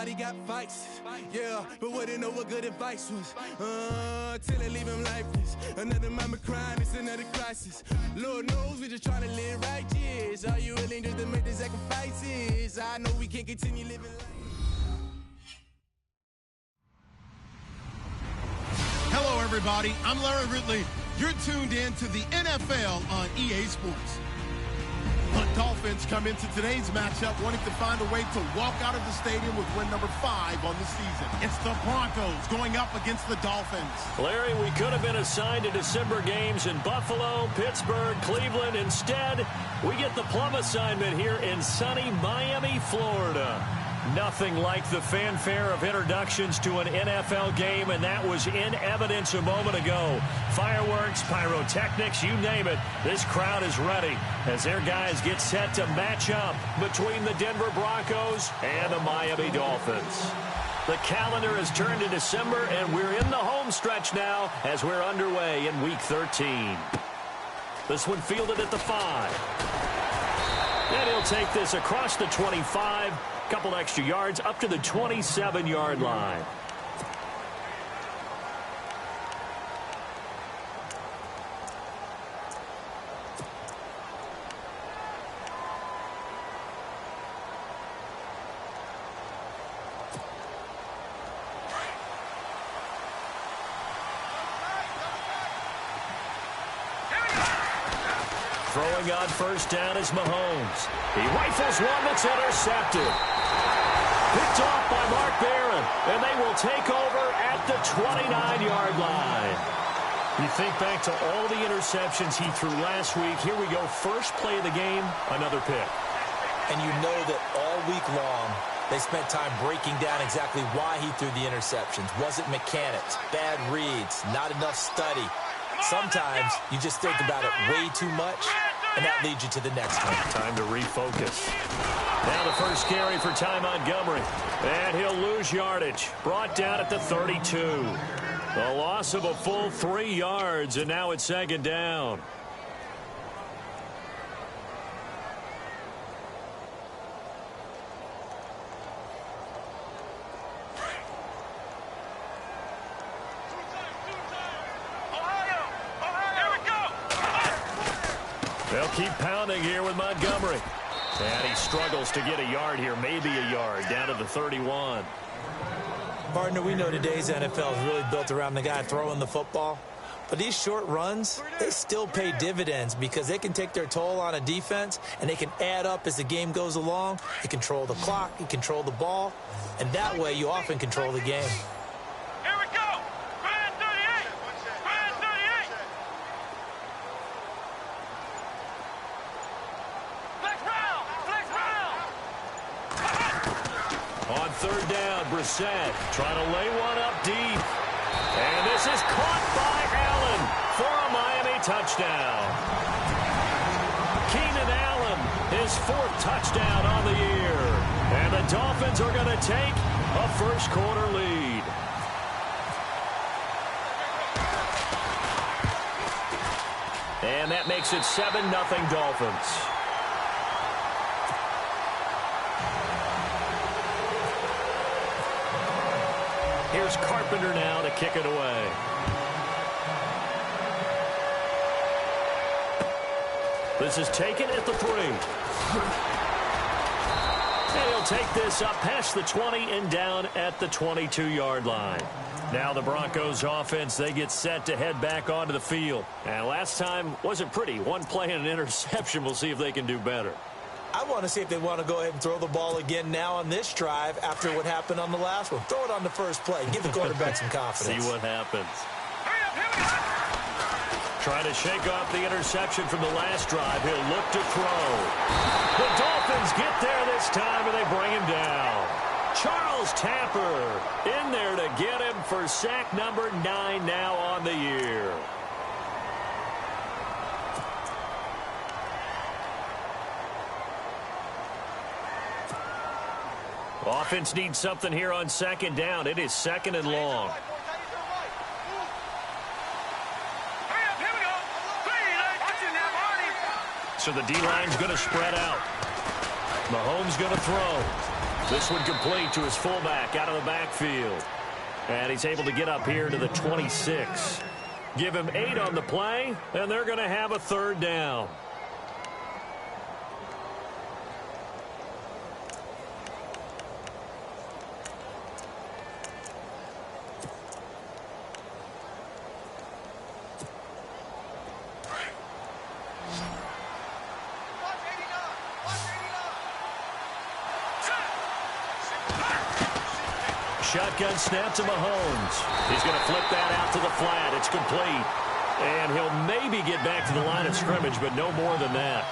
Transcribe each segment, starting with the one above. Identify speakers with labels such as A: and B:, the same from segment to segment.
A: everybody got fights. Yeah, but wouldn't know what good advice was. Till they leave him lifeless. Another mama crime, it's another crisis. Lord knows we just trying to live righteous. Are you willing just to make the sacrifices? I know we can't continue living life.
B: Hello, everybody. I'm Larry Ridley. You're tuned in to the NFL on EA Sports. The Dolphins come into today's matchup wanting to find a way to walk out of the stadium with win number 5 on the season. It's the Broncos going up against the Dolphins.
C: Larry, we could have been assigned to December games in Buffalo, Pittsburgh, Cleveland. Instead, we get the plum assignment here in sunny Miami, Florida. Nothing like the fanfare of introductions to an NFL game, and that was in evidence a moment ago. Fireworks, pyrotechnics, you name it. This crowd is ready as their guys get set to match up between the Denver Broncos and the Miami Dolphins. The calendar has turned to December, and we're in the home stretch now as we're underway in Week 13. This one fielded at the 5. And he'll take this across the 25. Couple extra yards up to the 27-yard line. Throwing on first down is Mahomes. He rifles one that's intercepted. Picked off by Mark Barron, and they will take over at the 29-yard line. You think back to all the interceptions he threw last week. Here we go, first play of the game, another pick.
D: And you know that all week long, they spent time breaking down exactly why he threw the interceptions. Was it mechanics, bad reads, not enough study? Sometimes you just think about it way too much, and that leads you to the next one.
C: Time to refocus. Now the first carry for Ty Montgomery. And he'll lose yardage. Brought down at the 32. A loss of a full 3 yards, and now it's second down. They'll keep pounding here with Montgomery. And he struggles to get a yard here, maybe a yard, down to the 31.
D: Partner, we know today's NFL is really built around the guy throwing the football. But these short runs, they still pay dividends because they can take their toll on a defense, and they can add up as the game goes along. You control the clock, you control the ball, and that way you often control the game.
E: Here we go! Brand 38! Brand 38! Flex round! Flex round!
C: On third down, Brissett trying to lay one up deep. And this is caught by Allen for a Miami touchdown. Keenan Allen, his 4th touchdown on the year. And the Dolphins are going to take a first quarter lead. And that makes it 7-0 Dolphins. Here's Carpenter now to kick it away. This is taken at the 3. And he'll take this up past the 20 and down at the 22-yard line. Now the Broncos offense, they get set to head back onto the field. And last time wasn't pretty. One play and an interception. We'll see if they can do better.
D: I want to see if they want to go ahead and throw the ball again now on this drive after what happened on the last one. Throw it on the first play. Give the quarterback some confidence.
C: See what happens. Trying to shake off the interception from the last drive. He'll look to throw. The Dolphins get there this time, and they bring him down. Charles Tapper in there to get him for sack number 9 now on the year. Offense needs something here on second down. It is second and long. So the D-line's going to spread out. Mahomes going to throw. This one complete to his fullback out of the backfield. And he's able to get up here to the 26. Give him 8 on the play, and they're going to have a third down. Shotgun snap to Mahomes. He's going to flip that out to the flat. It's complete. And he'll maybe get back to the line of scrimmage, but no more than that.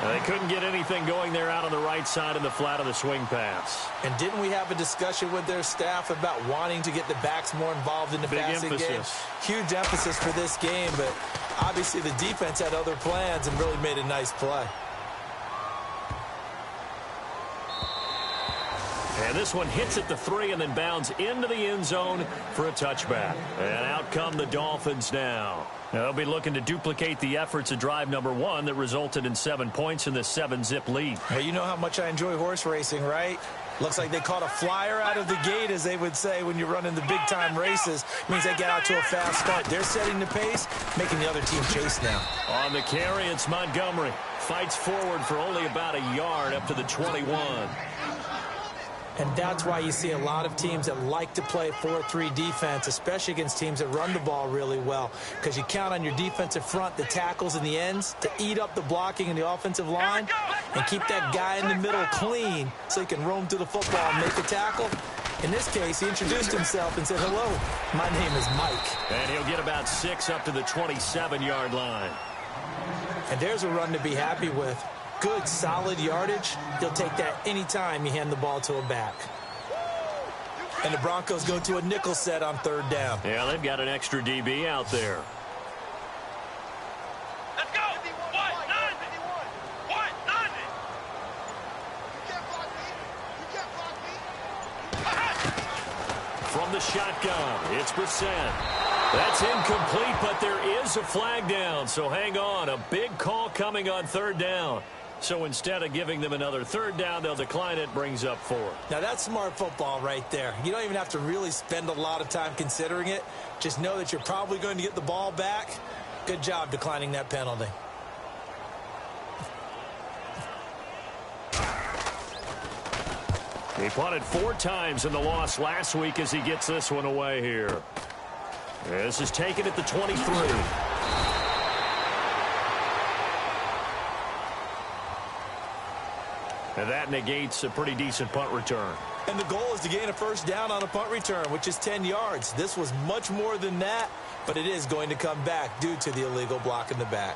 C: They couldn't get anything going there out on the right side in the flat of the swing pass.
D: And didn't we have a discussion with their staff about wanting to get the backs more involved in the passing game? Huge emphasis for this game, but obviously the defense had other plans and really made a nice play.
C: And this one hits at the 3 and then bounds into the end zone for a touchback. And out come the Dolphins now. They'll be looking to duplicate the efforts of drive number 1 that resulted in 7 points in this 7-zip lead.
D: Hey, you know how much I enjoy horse racing, right? Looks like they caught a flyer out of the gate, as they would say when you're running the big-time races. Means they get out to a fast start. They're setting the pace, making the other team chase now.
C: On the carry, it's Montgomery. Fights forward for only about a yard up to the 21.
D: And that's why you see a lot of teams that like to play 4-3 defense, especially against teams that run the ball really well, because you count on your defensive front, the tackles and the ends, to eat up the blocking in the offensive line and keep that guy in the middle clean so he can roam through the football and make a tackle. In this case, he introduced himself and said, "Hello, my name is Mike."
C: And he'll get about 6 up to the 27-yard line.
D: And there's a run to be happy with. Good, solid yardage. He'll take that anytime you hand the ball to a back. And the Broncos go to a nickel set on 3rd down.
C: Yeah, they've got an extra DB out there.
E: Let's go! What? 90! What? 90! You can't block me! You can't block me!
C: From the shotgun, it's Brissett. That's incomplete, but there is a flag down, so hang on. A big call coming on 3rd down. So instead of giving them another 3rd down, they'll decline it, brings up 4.
D: Now, that's smart football right there. You don't even have to really spend a lot of time considering it. Just know that you're probably going to get the ball back. Good job declining that penalty.
C: He punted 4 times in the loss last week as he gets this one away here. This is taken at the 23. And that negates a pretty decent punt return.
D: And the goal is to gain a 1st down on a punt return, which is 10 yards. This was much more than that, but it is going to come back due to the illegal block in the back.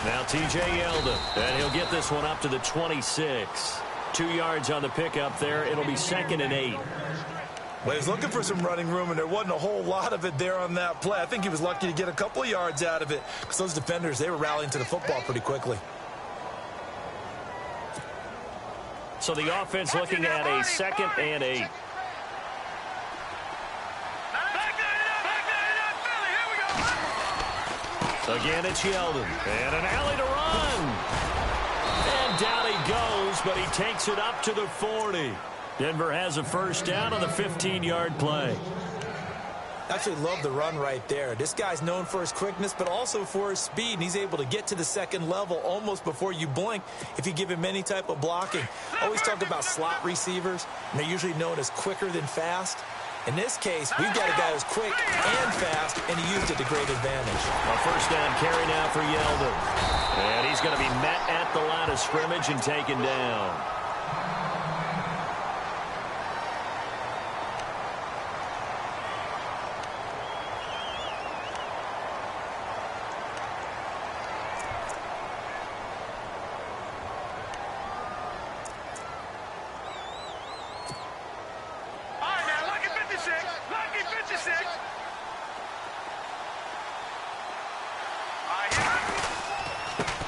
C: Now T.J. Yeldon, and he'll get this one up to the 26. 2 yards on the pickup there. It'll be 2nd and 8.
D: Well, he was looking for some running room, and there wasn't a whole lot of it there on that play. I think he was lucky to get a couple of yards out of it, because those defenders, they were rallying to the football pretty quickly.
C: So the offense looking at a 2nd and 8. Again, it's Yeldon. And an alley to run. And down he goes, but he takes it up to the 40. Denver has a 1st down on the 15-yard play.
D: Actually love the run right there. This guy's known for his quickness, but also for his speed, and he's able to get to the 2nd level almost before you blink if you give him any type of blocking. I always talk about slot receivers, and they're usually known as quicker than fast. In this case, we've got a guy who's quick and fast, and he used it to great advantage.
C: A 1st down carry now for Yeldon. And he's going to be met at the line of scrimmage and taken down.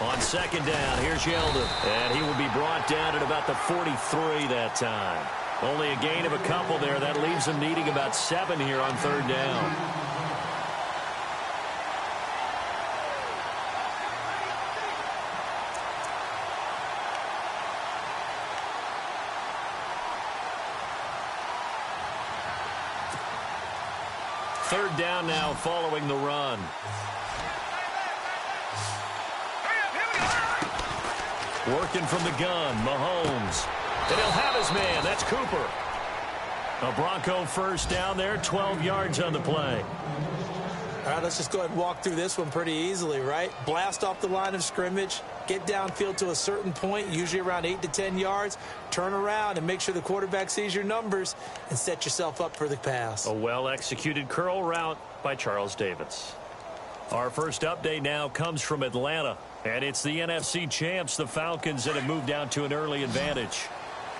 C: On 2nd down, here's Yeldon. And he will be brought down at about the 43 that time. Only a gain of a couple there. That leaves him needing about 7 here on 3rd down. third down now following the run. Working from the gun, Mahomes. And he'll have his man. That's Cooper. A Bronco first down there, 12 yards on the play.
D: All right, let's just go ahead and walk through this one pretty easily, right? Blast off the line of scrimmage, get downfield to a certain point, usually around 8 to 10 yards, turn around and make sure the quarterback sees your numbers and set yourself up for the pass.
C: A well-executed curl route by Charles Davis. Our first update now comes from Atlanta, and it's the NFC champs, the Falcons, that have moved down to an early advantage.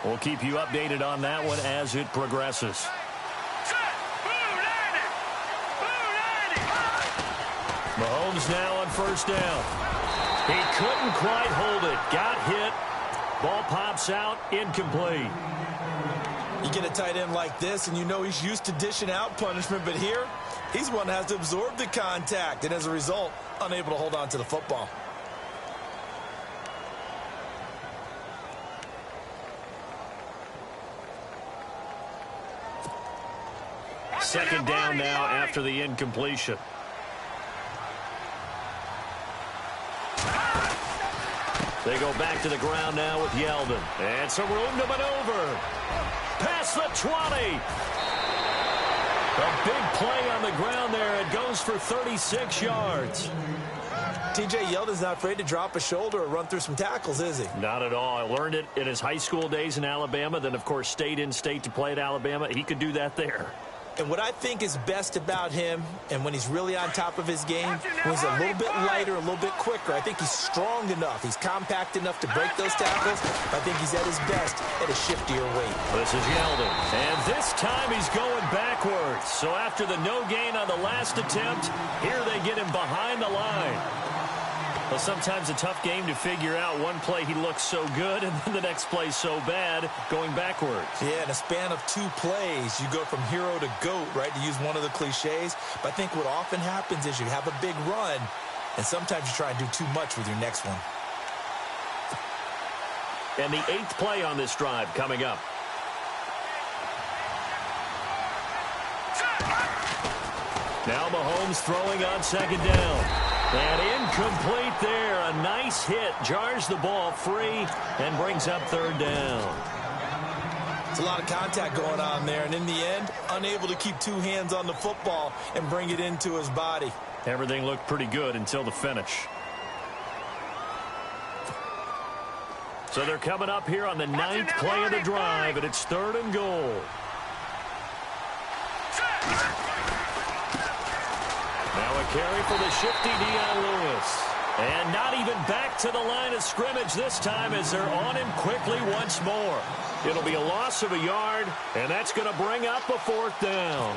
C: We'll keep you updated on that one as it progresses. Mahomes now on first down. He couldn't quite hold it. Got hit. Ball pops out. Incomplete.
D: You get a tight end like this, and you know he's used to dishing out punishment, but here, he's one that has to absorb the contact, and as a result, unable to hold on to the football.
C: Second down now after the incompletion. They go back to the ground now with Yeldon. And some room to maneuver. Past the 20. A big play on the ground there. It goes for 36 yards.
D: T.J. Yeldon's not afraid to drop a shoulder or run through some tackles, is he?
C: Not at all. I learned it in his high school days in Alabama. Then, of course, stayed in state to play at Alabama. He could do that there.
D: And what I think is best about him, and when he's really on top of his game, when he's a little bit lighter, a little bit quicker, I think he's strong enough. He's compact enough to break those tackles. I think he's at his best at a shiftier weight.
C: This is Yeldon. And this time he's going backwards. So after the no gain on the last attempt, here they get him behind the line. Well, sometimes a tough game to figure out. One play he looks so good, and then the next play so bad, going backwards.
D: Yeah, in a span of 2 plays, you go from hero to GOAT, right, to use one of the cliches. But I think what often happens is you have a big run, and sometimes you try and do too much with your next one.
C: And the 8th play on this drive coming up. Now Mahomes throwing on second down. And incomplete there. A nice hit. Jars the ball free and brings up third down.
D: It's a lot of contact going on there. And in the end, unable to keep 2 hands on the football and bring it into his body.
C: Everything looked pretty good until the finish. So they're coming up here on the 9th play of the drive, and it's 3rd and goal. Now a carry for the shifty Dion Lewis. And not even back to the line of scrimmage this time as they're on him quickly once more. It'll be a loss of a yard, and that's going to bring up a 4th down.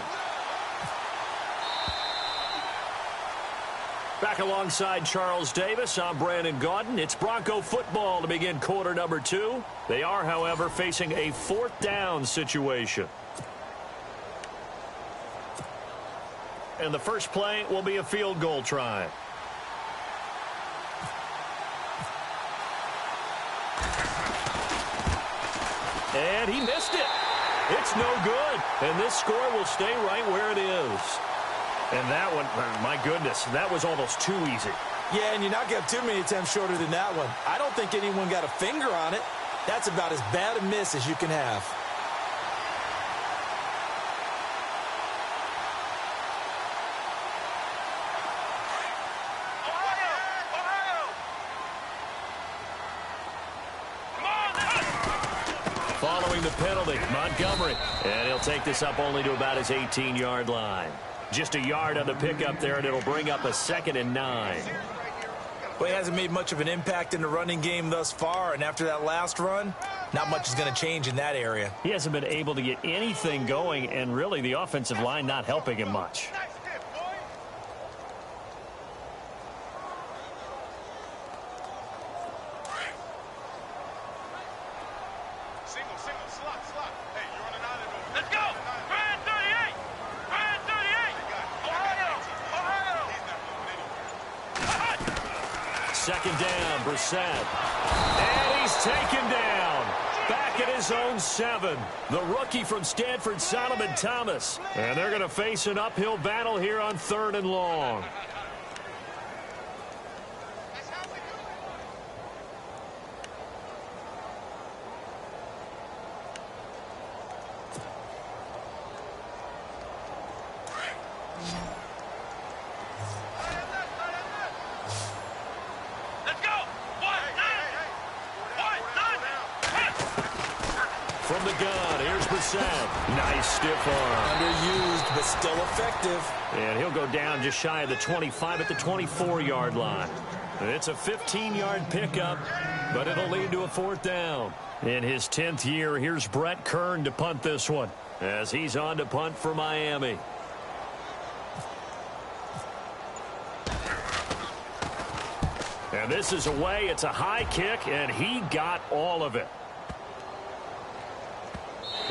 C: Back alongside Charles Davis, I'm Brandon Gaudin. It's Bronco football to begin quarter number 2. They are, however, facing a 4th down situation. And the first play will be a field goal try. And he missed it. It's no good. And this score will stay right where it is. And that one, my goodness, that was almost too easy.
D: Yeah, and you're not going to have too many attempts shorter than that one. I don't think anyone got a finger on it. That's about as bad a miss as you can have.
C: Following the penalty, Montgomery. And he'll take this up only to about his 18-yard line. Just a yard on the pickup there, and it'll bring up a 2nd and 9.
D: Well, he hasn't made much of an impact in the running game thus far, and after that last run, not much is going to change in that area.
C: He hasn't been able to get anything going, and really the offensive line not helping him much. Second down, Brissett. And he's taken down. back at his own 7. The rookie from Stanford, Solomon Thomas. And they're going to face an uphill battle here on 3rd and long. From the gun, here's Brissett. Nice stiff arm.
D: Underused, but still effective.
C: And he'll go down just shy of the 25 at the 24-yard line. It's a 15-yard pickup, but it'll lead to a 4th down. In his 10th year, here's Brett Kern to punt this one, as he's on to punt for Miami. And this is away. It's a high kick, and he got all of it.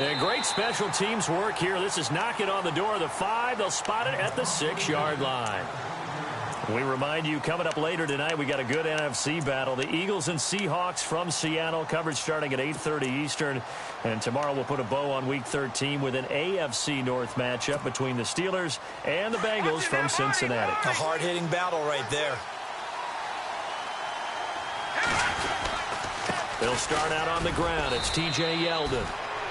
C: And great special teams work here. This is knocking on the door of the 5. They'll spot it at the 6-yard line. We remind you, coming up later tonight, we got a good NFC battle. The Eagles and Seahawks from Seattle, coverage starting at 8:30 Eastern. And tomorrow we'll put a bow on Week 13 with an AFC North matchup between the Steelers and the Bengals from Cincinnati.
D: A hard-hitting battle right there.
C: They'll start out on the ground. It's T.J. Yeldon.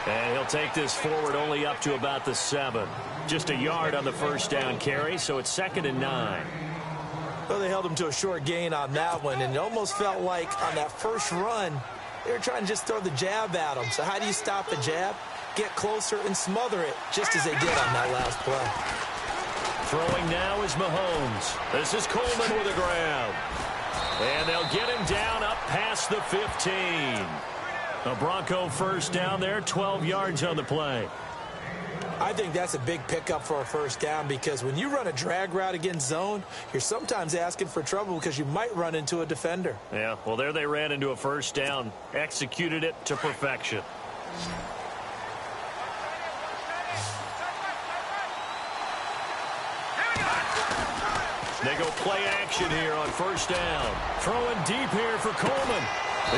C: And he'll take this forward only up to about the 7. Just a yard on the 1st down carry, so it's 2nd and 9.
D: Well, they held him to a short gain on that one, and it almost felt like on that first run, they were trying to just throw the jab at him. So how do you stop the jab? Get closer and smother it, just as they did on that last play.
C: Throwing now is Mahomes. This is Coleman with a grab. And they'll get him down up past the 15. A Bronco 1st down there, 12 yards on the play.
D: I think that's a big pickup for a 1st down, because when you run a drag route against zone, you're sometimes asking for trouble because you might run into a defender.
C: Yeah, well, there they ran into a 1st down, executed it to perfection. They go play action here on 1st down. Throwing deep here for Coleman.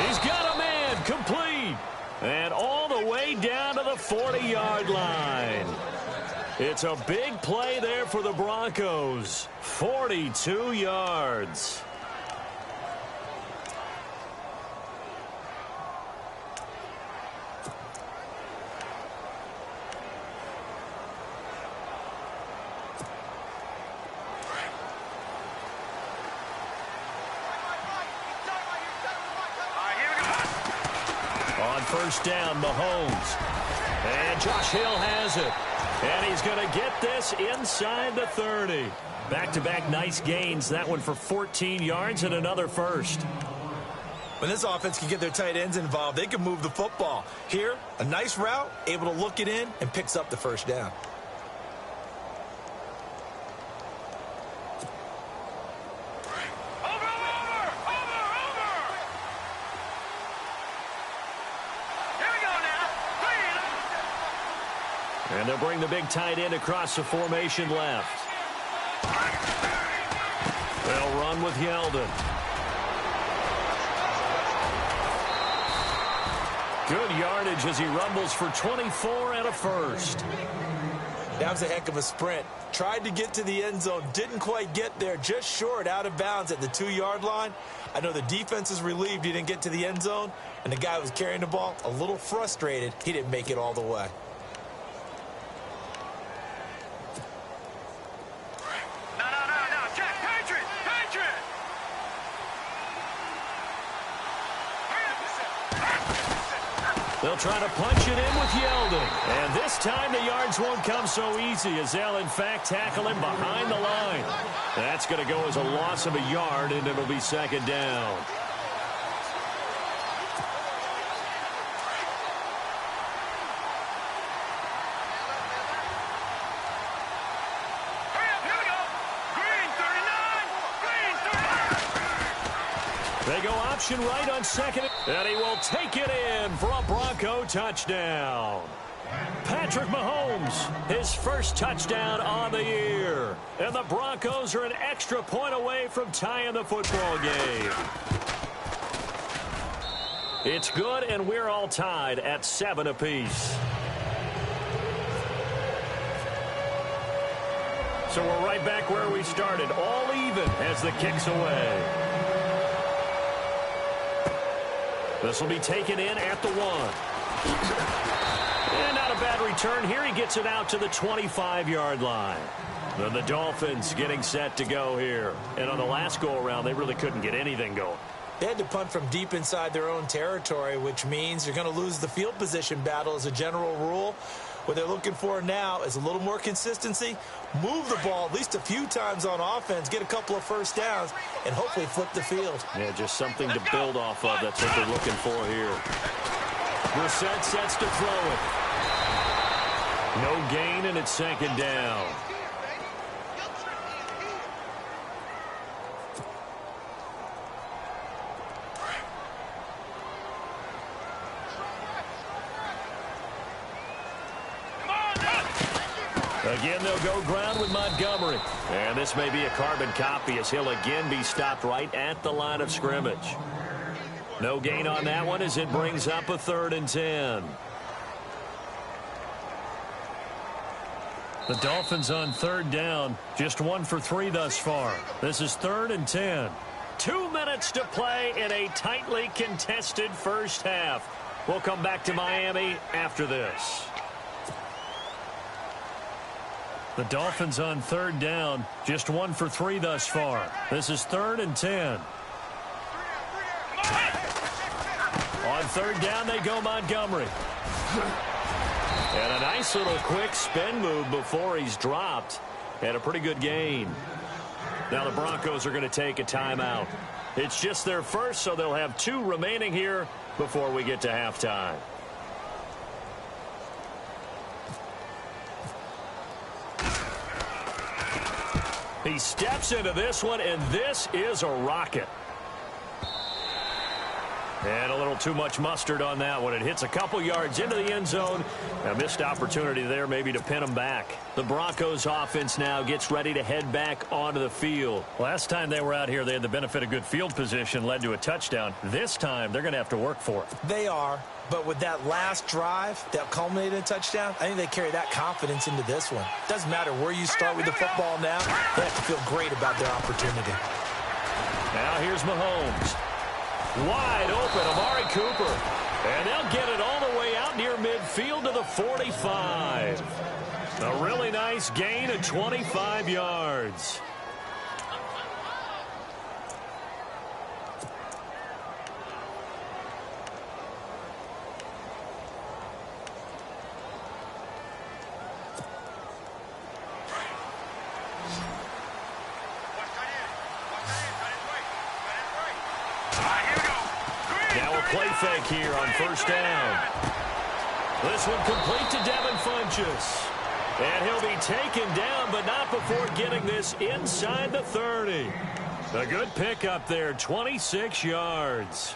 C: He's got a man complete. And all the way down to the 40-yard line. It's a big play there for the Broncos. 42 yards. On 1st down, Mahomes. And Josh Hill has it. And he's going to get this inside the 30. Back-to-back nice gains. That one for 14 yards and another 1st.
D: When this offense can get their tight ends involved, they can move the football. Here, a nice route, able to look it in, and picks up the 1st down.
C: And they'll bring the big tight end across the formation left. They'll run with Yeldon. Good yardage as he rumbles for 24 and a 1st.
D: That was a heck of a sprint. Tried to get to the end zone, didn't quite get there, just short, out of bounds at the 2-yard line. I know the defense is relieved he didn't get to the end zone, and the guy who was carrying the ball, a little frustrated, he didn't make it all the way.
C: They'll try to punch it in with Yeldon. And this time the yards won't come so easy, as they'll, in fact, tackle him behind the line. That's going to go as a loss of a yard, and it'll be 2nd down. They go option right on 2nd, and he will take it in for a Bronco touchdown. Patrick Mahomes, his 1st touchdown on the year. And the Broncos are an extra point away from tying the football game. It's good, and we're all tied at 7 apiece. So we're right back where we started, all even as the kick's away. This will be taken in at the 1. And not a bad return here. He gets it out to the 25-yard line. Then the Dolphins getting set to go here. And on the last go-around, they really couldn't get anything going.
D: They had to punt from deep inside their own territory, which means you're going to lose the field position battle as a general rule. What they're looking for now is a little more consistency, move the ball at least a few times on offense, get a couple of first downs, and hopefully flip the field.
C: Yeah, just something to build off of. That's what they're looking for here. Brissett sets to throw it. No gain, and it's 2nd down. Again, they'll go ground with Montgomery. And this may be a carbon copy as he'll again be stopped right at the line of scrimmage. No gain on that one as it brings up a 3rd and 10. The Dolphins on 3rd down, just 1 for 3 thus far. This is 3rd and 10. 2 minutes to play in a tightly contested first half. We'll come back to Miami after this. The Dolphins on 3rd down, just 1 for 3 thus far. This is 3rd and 10. On 3rd down, they go Montgomery. And a nice little quick spin move before he's dropped. And a pretty good gain. Now the Broncos are going to take a timeout. It's just their first, so they'll have 2 remaining here before we get to halftime. He steps into this one, and this is a rocket. And a little too much mustard on that one. It hits a couple yards into the end zone. A missed opportunity there maybe to pin him back. The Broncos offense now gets ready to head back onto the field. Last time they were out here, they had the benefit of good field position, led to a touchdown. This time, they're going to have to work for it.
D: They are, but with that last drive that culminated in a touchdown, I think they carry that confidence into this one. Doesn't matter where you start with the football now, they have to feel great about their opportunity.
C: Now here's Mahomes. Wide open, Amari Cooper. And they'll get it all the way out near midfield to the 45. A really nice gain of 25 yards. Play fake here on 1st down. This one complete to Devin Funchess. And he'll be taken down, but not before getting this inside the 30. A good pickup there, 26 yards.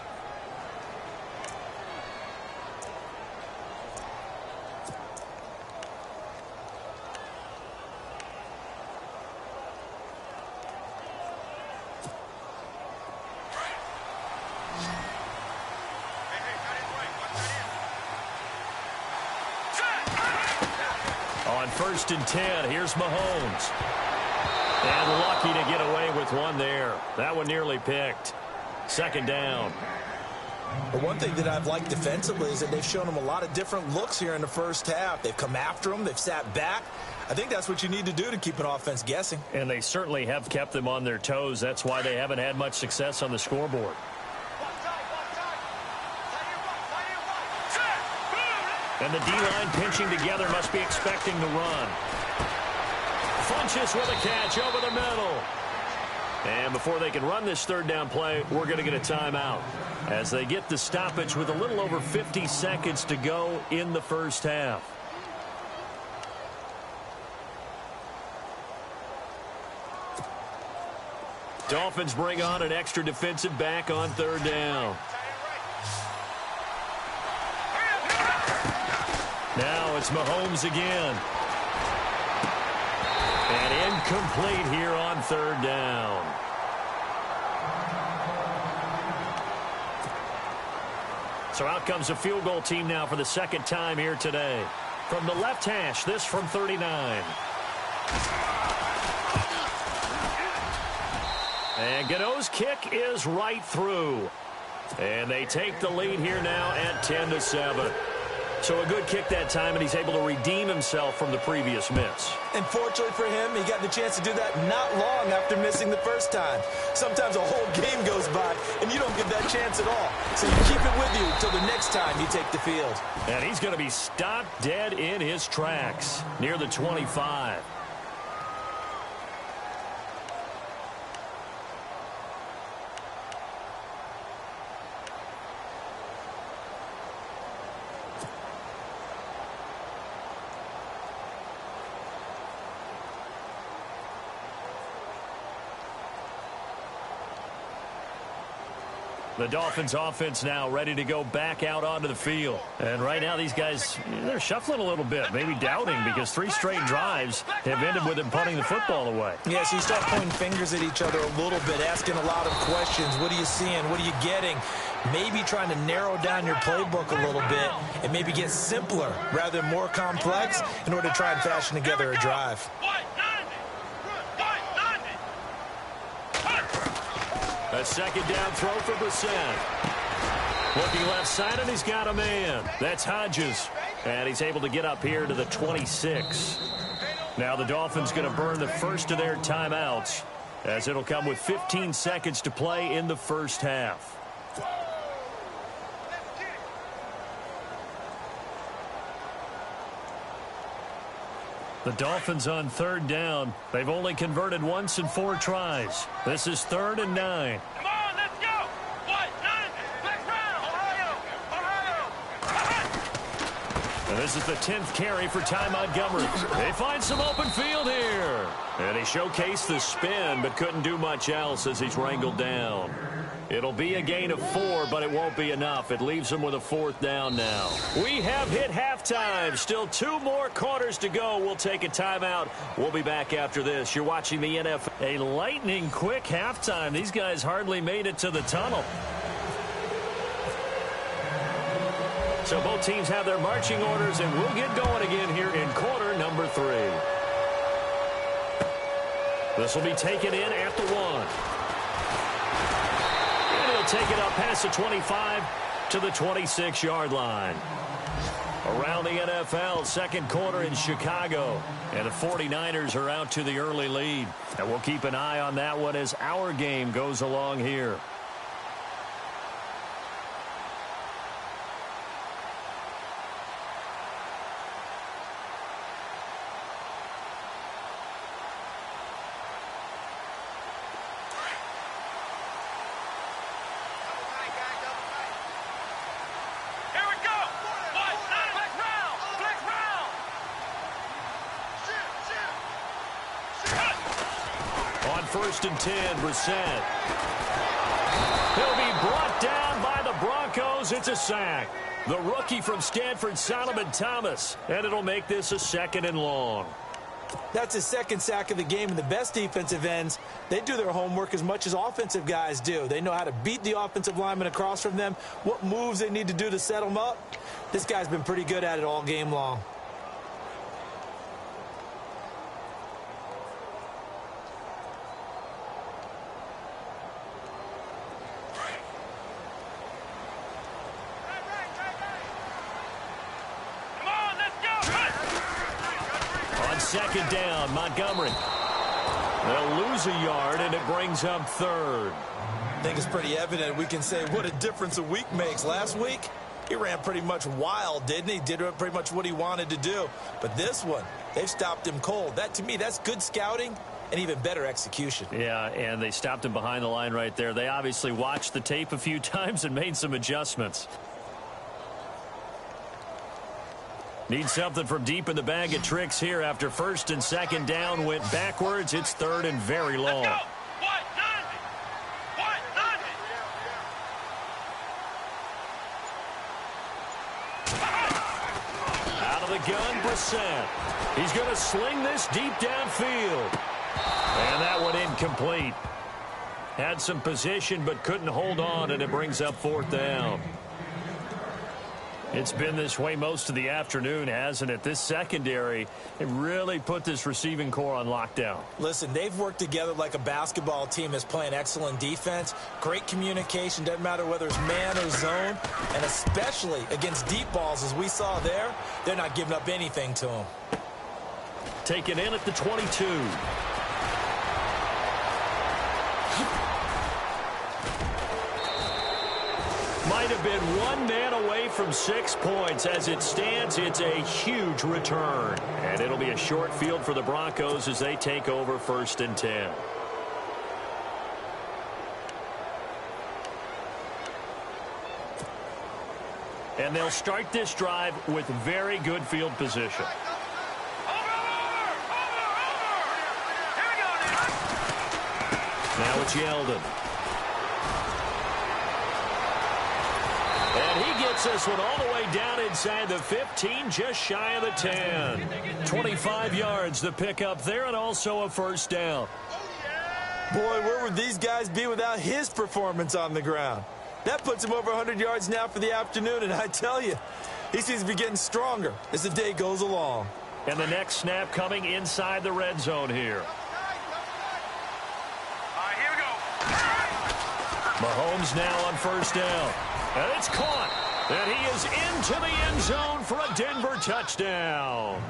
C: On 1st and 10, here's Mahomes. And lucky to get away with one there. That one nearly picked. 2nd down.
D: But one thing that I've liked defensively is that they've shown them a lot of different looks here in the first half. They've come after them. They've sat back. I think that's what you need to do to keep an offense guessing.
C: And they certainly have kept them on their toes. That's why they haven't had much success on the scoreboard. And the D-line pinching together, must be expecting the run. Funchess with a catch over the middle. And before they can run this 3rd down play, we're going to get a timeout as they get the stoppage with a little over 50 seconds to go in the first half. Dolphins bring on an extra defensive back on 3rd down. Now it's Mahomes again. And incomplete here on 3rd down. So out comes a field goal team now for the second time here today. From the left hash, this from 39. And Gano's kick is right through. And they take the lead here now at 10-7. So a good kick that time, and he's able to redeem himself from the previous miss.
D: And fortunately for him, he got the chance to do that not long after missing the first time. Sometimes a whole game goes by, and you don't get that chance at all. So you keep it with you until the next time you take the field.
C: And he's going to be stopped dead in his tracks near the 25. The Dolphins offense now ready to go back out onto the field. And right now these guys, they're shuffling a little bit, maybe doubting, because 3 straight drives have ended with them punting the football away.
D: Yeah, so you start pointing fingers at each other a little bit, asking a lot of questions. What are you seeing? What are you getting? Maybe trying to narrow down your playbook a little bit and maybe get simpler rather than more complex in order to try and fashion together a drive.
C: A second down throw for Brissett. Looking left side, and he's got a man. That's Hodges. And he's able to get up here to the 26. Now the Dolphins going to burn the first of their timeouts, as it'll come with 15 seconds to play in the first half. The Dolphins on third down. They've only converted once in 4 tries. This is 3rd and 9.
E: Come on, let's go. What? 9. Back round. Ohio.
C: And this is the 10th carry for Ty Montgomery. They find some open field here. And he showcased the spin, but couldn't do much else as he's wrangled down. It'll be a gain of 4, but it won't be enough. It leaves him with a 4th down now. We have hit halftime. Still 2 more quarters to go. We'll take a timeout. We'll be back after this. You're watching the NFL. A lightning quick halftime. These guys hardly made it to the tunnel. So both teams have their marching orders, and we'll get going again here in quarter number 3. This will be taken in at the 1. Take it up past the 25 to the 26-yard line. Around the NFL, second quarter in Chicago. And the 49ers are out to the early lead. And we'll keep an eye on that one as our game goes along here. First and 10, Brissett. He'll be brought down by the Broncos. It's a sack. The rookie from Stanford, Solomon Thomas. And it'll make this a 2nd and long.
D: That's his 2nd sack of the game, and the best defensive ends, they do their homework as much as offensive guys do. They know how to beat the offensive lineman across from them, what moves they need to do to set them up. This guy's been pretty good at it all game long.
C: Second down, Montgomery. They'll lose a yard, and it brings up 3rd.
D: I think it's pretty evident. We can say what a difference a week makes. Last week, he ran pretty much wild, didn't he? Did pretty much what he wanted to do. But this one, they've stopped him cold. That, to me, that's good scouting and even better execution.
C: Yeah, and they stopped him behind the line right there. They obviously watched the tape a few times and made some adjustments. Need something from deep in the bag of tricks here after 1st and 2nd down went backwards. It's 3rd and very long. Out of the gun, Brissett. He's going to sling this deep downfield. And that one incomplete. Had some position but couldn't hold on, and it brings up 4th down. It's been this way most of the afternoon, hasn't it? This secondary, it really put this receiving core on lockdown.
D: Listen, they've worked together like a basketball team that's playing excellent defense. Great communication, doesn't matter whether it's man or zone. And especially against deep balls, as we saw there, they're not giving up anything to them.
C: Taken in at the 22. Might have been one man away from 6 points. As it stands, it's a huge return. And it'll be a short field for the Broncos as they take over 1st and 10. And they'll start this drive with very good field position. Now it's Yeldon. And he gets this one all the way down inside the 15, just shy of the 10. 25 yards the pickup there, and also a 1st down.
D: Boy, where would these guys be without his performance on the ground? That puts him over 100 yards now for the afternoon, and I tell you, he seems to be getting stronger as the day goes along.
C: And the next snap coming inside the red zone here.
E: Here we go.
C: Mahomes now on 1st down. And it's caught. And he is into the end zone for a Denver touchdown.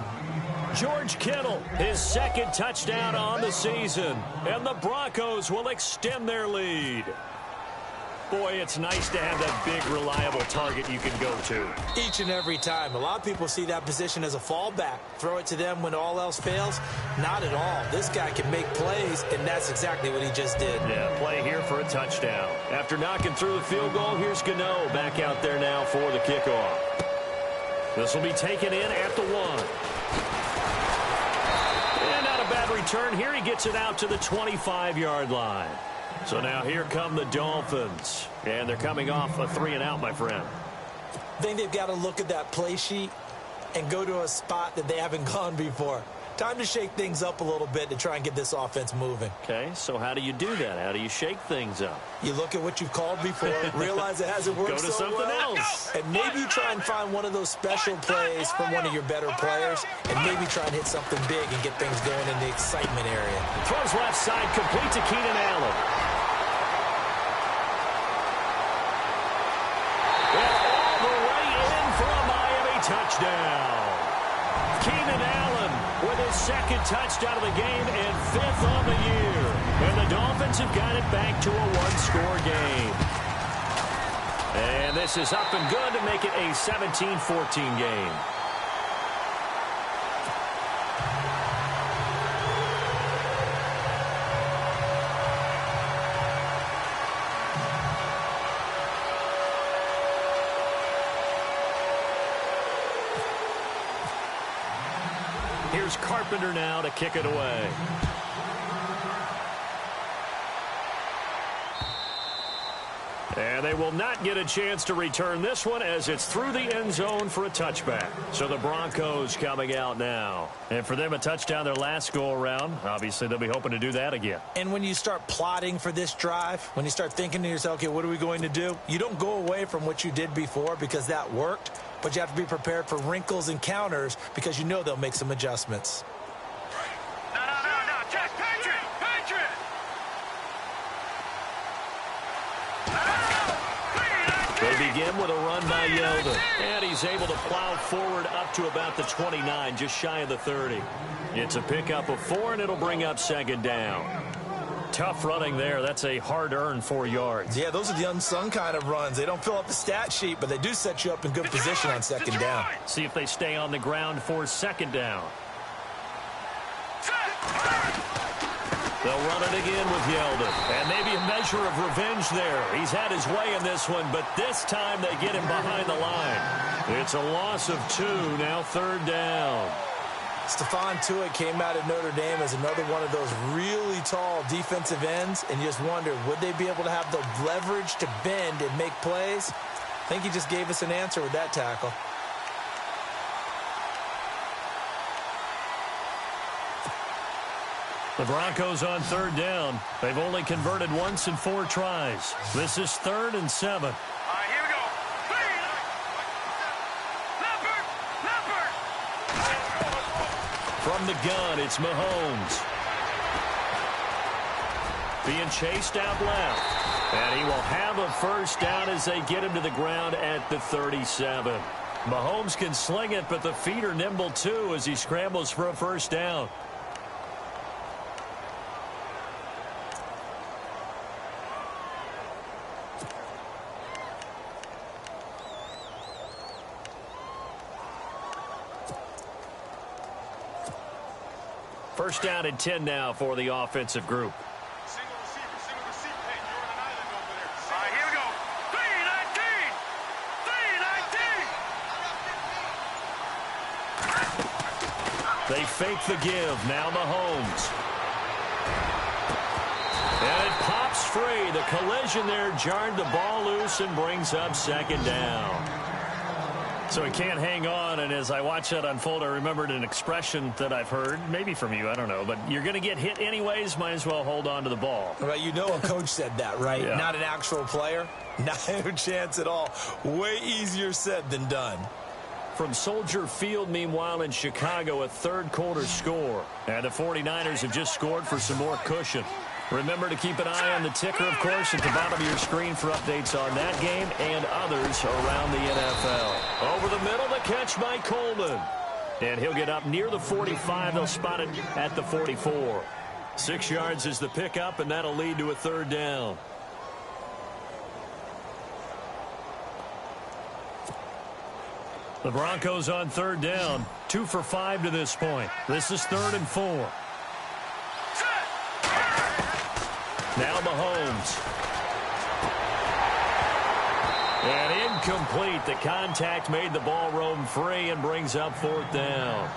C: George Kittle, his 2nd touchdown on the season. And the Broncos will extend their lead. Boy, it's nice to have that big, reliable target you can go to.
D: Each and every time. A lot of people see that position as a fallback. Throw it to them when all else fails. Not at all. This guy can make plays, and that's exactly what he just did.
C: Yeah, play here for a touchdown. After knocking through the field goal, here's Gano back out there now for the kickoff. This will be taken in at the 1. And not a bad return here. He gets it out to the 25-yard line. So now here come the Dolphins. And they're coming off a 3-and-out, my friend.
D: I think they've got to look at that play sheet and go to a spot that they haven't gone before. Time to shake things up a little bit to try and get this offense moving.
C: Okay, so how do you do that? How do you shake things up?
D: You look at what you've called before, realize it hasn't worked
C: Go to
D: so
C: something
D: well,
C: else.
D: and maybe try and find one of those special plays from one of your better players, and maybe try and hit something big and get things going in the excitement area.
C: Throws left side, complete to Keenan Allen. Touchdown. Keenan Allen with his 2nd touchdown of the game and 5th on the year. And the Dolphins have got it back to a 1-score game. And this is up and good to make it a 17-14 game. Here's Carpenter now to kick it away. And they will not get a chance to return this one as it's through the end zone for a touchback. So the Broncos coming out now. And for them, a touchdown their last go-around. Obviously, they'll be hoping to do that again.
D: And when you start plotting for this drive, when you start thinking to yourself, okay, what are we going to do? You don't go away from what you did before because that worked. But you have to be prepared for wrinkles and counters because you know they'll make some adjustments.
E: No. Just Patriot.
C: They begin with a run by Yeldon. And he's able to plow forward up to about the 29, just shy of the 30. It's a pickup of 4, and it'll bring up 2nd down. Tough running there. That's a hard-earned 4 yards.
D: Yeah, those are the unsung kind of runs. They don't fill up the stat sheet, but they do set you up in good position on 2nd down.
C: See if they stay on the ground for 2nd down. They'll run it again with Yeldon. And maybe a measure of revenge there. He's had his way in this one, but this time they get him behind the line. It's a loss of 2, now 3rd down.
D: Stephon Tuitt came out of Notre Dame as another one of those really tall defensive ends, and you just wonder, would they be able to have the leverage to bend and make plays? I think he just gave us an answer with that tackle.
C: The Broncos on 3rd down. They've only converted once in 4 tries. This is 3rd and 7.
E: Here we go.
C: From the gun, it's Mahomes. Being chased out left. And he will have a first down as they get him to the ground at the 37. Mahomes can sling it, but the feet are nimble too as he scrambles for a first down. First down and 10 now for the offensive group.
E: Single receiver. Hey, you're on an island over there. All right, here we go. 319! 319!
C: They fake the give. Now Mahomes. And it pops free. The collision there jarred the ball loose and brings up second down. So he can't hang on, and as I watch that unfold, I remembered an expression that I've heard, maybe from you, I don't know, but you're going to get hit anyways, might as well hold on to the ball.
D: Right, you know a coach said that, right?
C: Yeah. Not
D: an actual player. Not a chance at all. Way easier said than done.
C: From Soldier Field, meanwhile, in Chicago, a third-quarter score. And the 49ers have just scored for some more cushion. Remember to keep an eye on the ticker, of course, at the bottom of your screen for updates on that game and others around the NFL. Over the middle, the catch by Coleman. And he'll get up near the 45. They'll spot it at the 44. 6 yards is the pickup, and that'll lead to a third down. The Broncos on third down. 2 for 5 to this point. This is 3rd and 4. Now Mahomes. And incomplete. The contact made the ball roam free and brings up 4th down.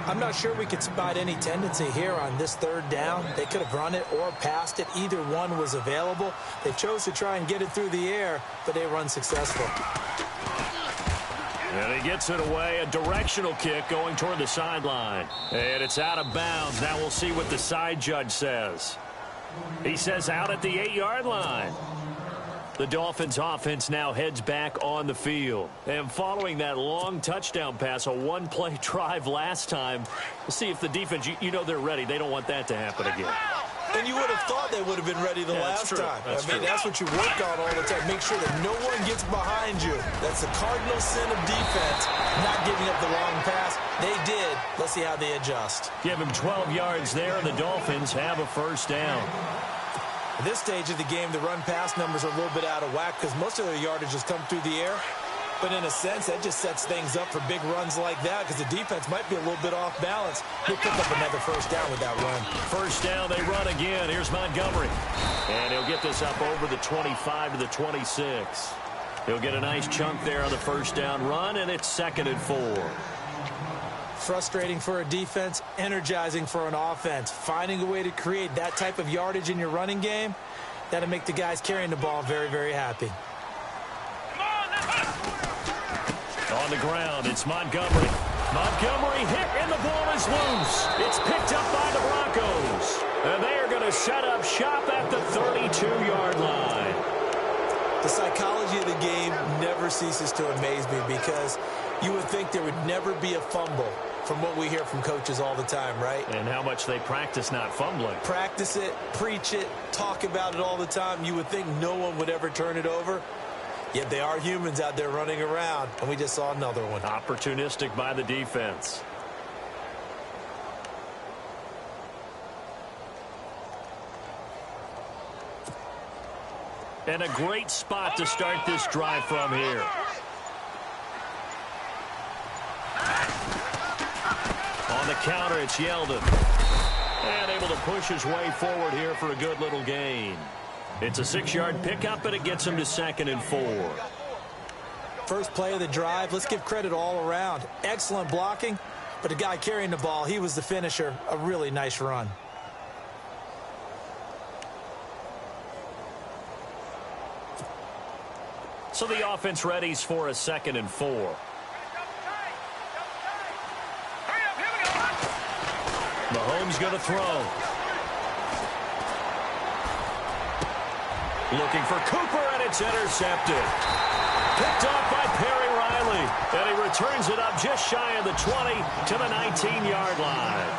D: I'm not sure we could spot any tendency here on this third down. They could have run it or passed it. Either one was available. They chose to try and get it through the air, but they run successful.
C: And he gets it away. A directional kick going toward the sideline. And it's out of bounds. Now we'll see what the side judge says. He says out at the 8-yard line. The Dolphins offense now heads back on the field. And following that long touchdown pass, a one-play drive last time, we'll see if the defense, you know they're ready. They don't want that to happen again.
D: And you would have thought they would have been ready the last time. That's what you work on all the time. Make sure that no one gets behind you. That's the cardinal sin of defense, not giving up the long pass. They did. Let's see how they adjust.
C: Give him 12 yards there, and the Dolphins have a first down.
D: At this stage of the game, the run-pass numbers are a little bit out of whack because most of their yardage has come through the air. But in a sense, that just sets things up for big runs like that because the defense might be a little bit off balance. He'll pick up another first down with that run.
C: First down, they run again. Here's Montgomery. And he'll get this up over the 25 to the 26. He'll get a nice chunk there on the first down run, and it's 2nd and 4.
D: Frustrating for a defense, energizing for an offense. Finding a way to create that type of yardage in your running game, that'll make the guys carrying the ball very, very happy.
C: On the ground, it's Montgomery. Montgomery hit, and the ball is loose. It's picked up by the Broncos. And they are going to set up shop at the 32-yard line.
D: The psychology of the game never ceases to amaze me because you would think there would never be a fumble from what we hear from coaches all the time, right?
C: And how much they practice not fumbling.
D: Practice it, preach it, talk about it all the time. You would think no one would ever turn it over. Yet they are humans out there running around, and we just saw another one.
C: Opportunistic by the defense. And a great spot to start this drive from here. On the counter, it's Yeldon. And able to push his way forward here for a good little gain. It's a 6-yard pickup, and it gets him to 2nd and 4.
D: First play of the drive, let's give credit all around. Excellent blocking, but the guy carrying the ball, he was the finisher. A really nice run.
C: So the offense readies for a 2nd and 4. Mahomes going to throw. Looking for Cooper, and it's intercepted. Picked off by Perry Riley. early, and he returns it up just shy of the 20 to the 19-yard line.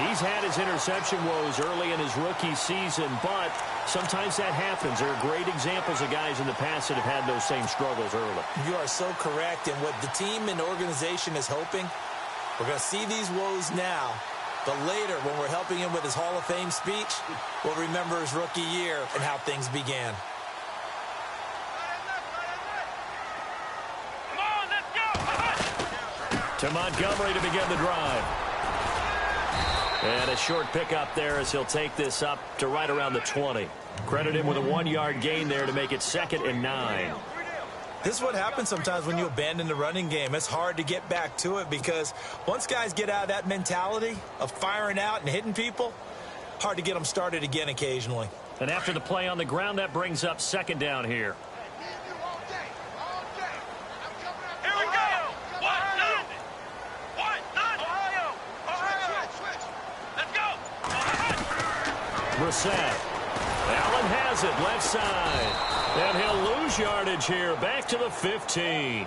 C: He's had his interception woes early in his rookie season, but sometimes that happens. There are great examples of guys in the past that have had those same struggles early.
D: You are so correct, and what the team and organization is hoping, we're going to see these woes now, but later when we're helping him with his Hall of Fame speech, we'll remember his rookie year and how things began.
E: Come on, let's go!
C: To Montgomery to begin the drive. And a short pickup there as he'll take this up to right around the 20. Credit him with a 1-yard gain there to make it 2nd and 9.
D: This is what happens sometimes when you abandon the running game. It's hard to get back to it because once guys get out of that mentality of firing out and hitting people, hard to get them started again occasionally.
C: And after the play on the ground, that brings up 2nd down here.
E: Here we go! What? Nothing! What? Nothing! Switch! Let's go!
C: Brissett. Allen has it, left side. And he'll lose yardage here, back to the 15.